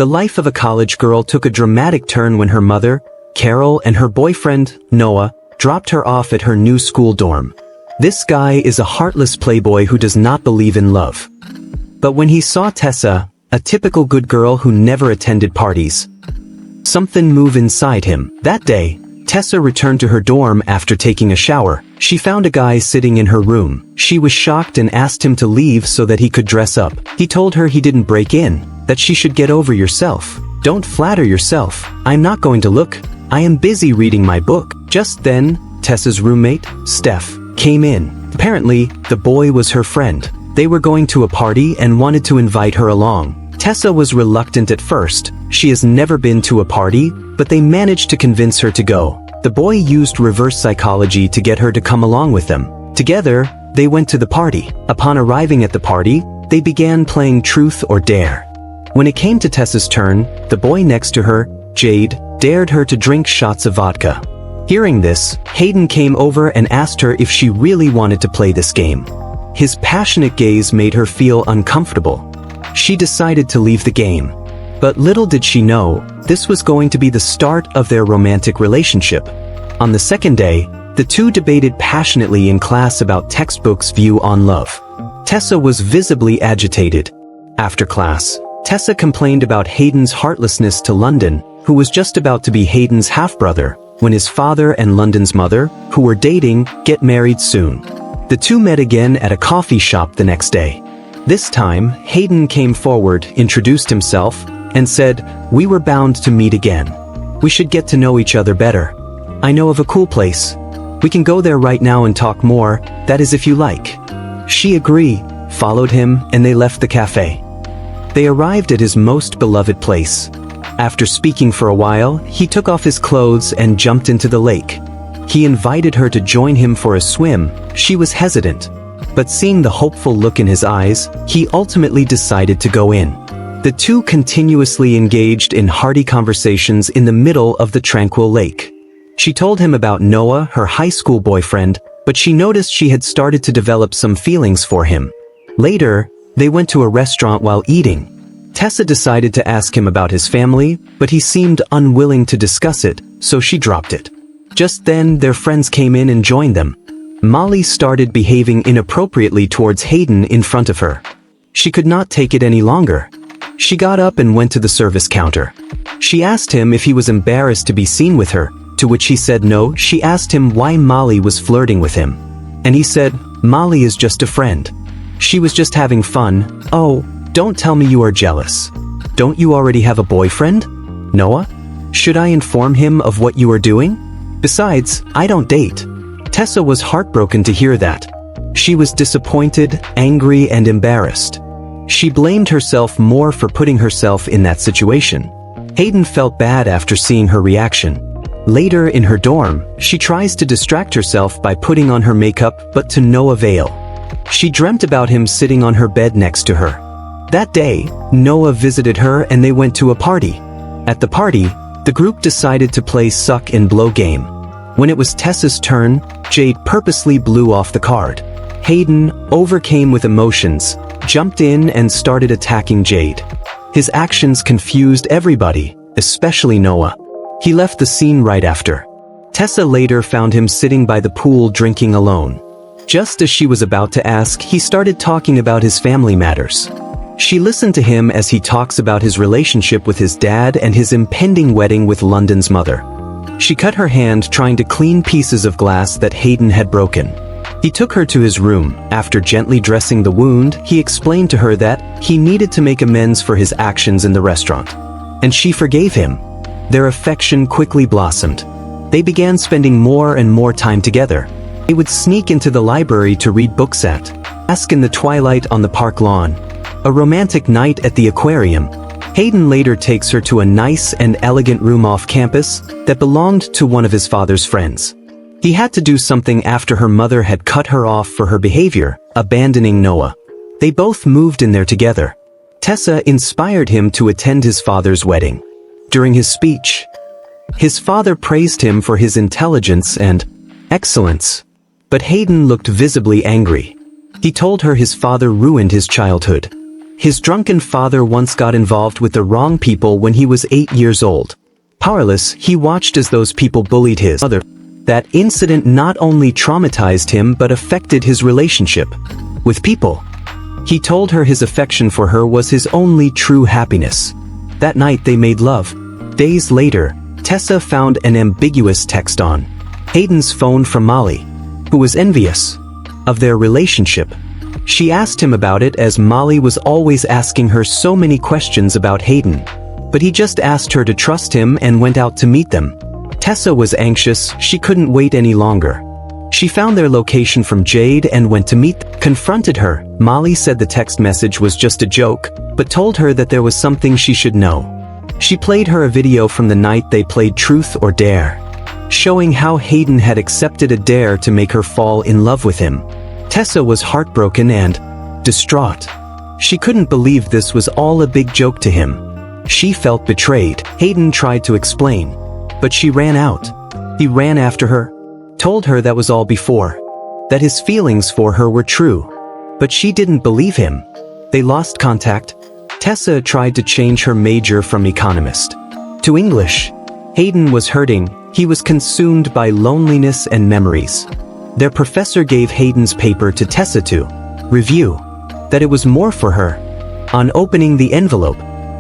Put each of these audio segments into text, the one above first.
The life of a college girl took a dramatic turn when her mother, Carol, and her boyfriend, Noah, dropped her off at her new school dorm. This guy is a heartless playboy who does not believe in love. But when he saw Tessa, a typical good girl who never attended parties, something moved inside him. That day, Tessa returned to her dorm after taking a shower. She found a guy sitting in her room. She was shocked and asked him to leave so that he could dress up. He told her he didn't break in, that she should get over yourself. Don't flatter yourself. I'm not going to look. I am busy reading my book. Just then, Tessa's roommate, Steph, came in. Apparently, the boy was her friend. They were going to a party and wanted to invite her along. Tessa was reluctant at first. She has never been to a party, but they managed to convince her to go. The boy used reverse psychology to get her to come along with them. Together, they went to the party. Upon arriving at the party, they began playing Truth or Dare. When it came to Tessa's turn, the boy next to her, Jade, dared her to drink shots of vodka. Hearing this, Hayden came over and asked her if she really wanted to play this game. His passionate gaze made her feel uncomfortable. She decided to leave the game. But little did she know, this was going to be the start of their romantic relationship. On the second day, the two debated passionately in class about textbooks' view on love. Tessa was visibly agitated. After class, Tessa complained about Hayden's heartlessness to London, who was just about to be Hayden's half-brother, when his father and London's mother, who were dating, get married soon. The two met again at a coffee shop the next day. This time, Hayden came forward, introduced himself, and said, "We were bound to meet again. We should get to know each other better. I know of a cool place. We can go there right now and talk more, that is if you like." She agreed, followed him, and they left the cafe. They arrived at his most beloved place. After speaking for a while, he took off his clothes and jumped into the lake. He invited her to join him for a swim. She was hesitant, but seeing the hopeful look in his eyes, he ultimately decided to go in. The two continuously engaged in hearty conversations in the middle of the tranquil lake. She told him about Noah, her high school boyfriend, but she noticed she had started to develop some feelings for him. Later, they went to a restaurant while eating. Tessa decided to ask him about his family, but he seemed unwilling to discuss it, so she dropped it. Just then, their friends came in and joined them. Molly started behaving inappropriately towards Hayden in front of her. She could not take it any longer. She got up and went to the service counter. She asked him if he was embarrassed to be seen with her, to which he said no. She asked him why Molly was flirting with him. And he said, "Molly is just a friend. She was just having fun." "Oh, don't tell me you are jealous. Don't you already have a boyfriend, Noah? Should I inform him of what you are doing? Besides, I don't date." Tessa was heartbroken to hear that. She was disappointed, angry, and embarrassed. She blamed herself more for putting herself in that situation. Hayden felt bad after seeing her reaction. Later in her dorm, she tries to distract herself by putting on her makeup, but to no avail. She dreamt about him sitting on her bed next to her. That day, Noah visited her and they went to a party. At the party, the group decided to play suck and blow game. When it was Tessa's turn, Jade purposely blew off the card. Hayden, overcame with emotions, jumped in and started attacking Jade. His actions confused everybody, especially Noah. He left the scene right after. Tessa later found him sitting by the pool drinking alone. Just as she was about to ask, he started talking about his family matters. She listened to him as he talks about his relationship with his dad and his impending wedding with London's mother. She cut her hand trying to clean pieces of glass that Hayden had broken. He took her to his room. After gently dressing the wound, he explained to her that he needed to make amends for his actions in the restaurant. And she forgave him. Their affection quickly blossomed. They began spending more and more time together. They would sneak into the library to read books at, bask in the twilight on the park lawn, a romantic night at the aquarium. Hayden later takes her to a nice and elegant room off campus that belonged to one of his father's friends. He had to do something after her mother had cut her off for her behavior, abandoning Noah. They both moved in there together. Tessa inspired him to attend his father's wedding. During his speech, his father praised him for his intelligence and excellence. But Hayden looked visibly angry. He told her his father ruined his childhood. His drunken father once got involved with the wrong people when he was 8 years old. Powerless, he watched as those people bullied his mother. That incident not only traumatized him but affected his relationship with people. He told her his affection for her was his only true happiness. That night they made love. Days later, Tessa found an ambiguous text on Hardin's phone from Molly, who was envious of their relationship. She asked him about it as Molly was always asking her so many questions about Hardin, but he just asked her to trust him and went out to meet them. Tessa was anxious, she couldn't wait any longer. She found their location from Jade and went to meet them. Confronted her, Molly said the text message was just a joke, but told her that there was something she should know. She played her a video from the night they played Truth or Dare, showing how Hardin had accepted a dare to make her fall in love with him. Tessa was heartbroken and distraught. She couldn't believe this was all a big joke to him. She felt betrayed. Hardin tried to explain, but she ran out. He ran after her, told her that was all before, that his feelings for her were true. But she didn't believe him. They lost contact. Tessa tried to change her major from economist to English. Hardin was hurting, he was consumed by loneliness and memories. Their professor gave Hardin's paper to Tessa to review, that it was more for her. On opening the envelope,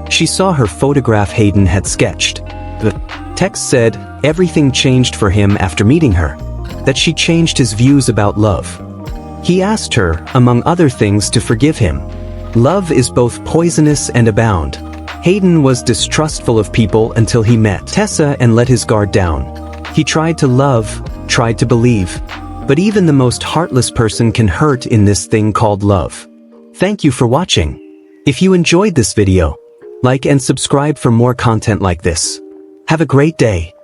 she saw her photograph Hardin had sketched. The text said everything changed for him after meeting her, that she changed his views about love. He asked her, among other things, to forgive him. Love is both poisonous and abound. Hardin was distrustful of people until he met Tessa and let his guard down. He tried to love, tried to believe, but even the most heartless person can hurt in this thing called love. Thank you for watching. If you enjoyed this video, like and subscribe for more content like this. Have a great day.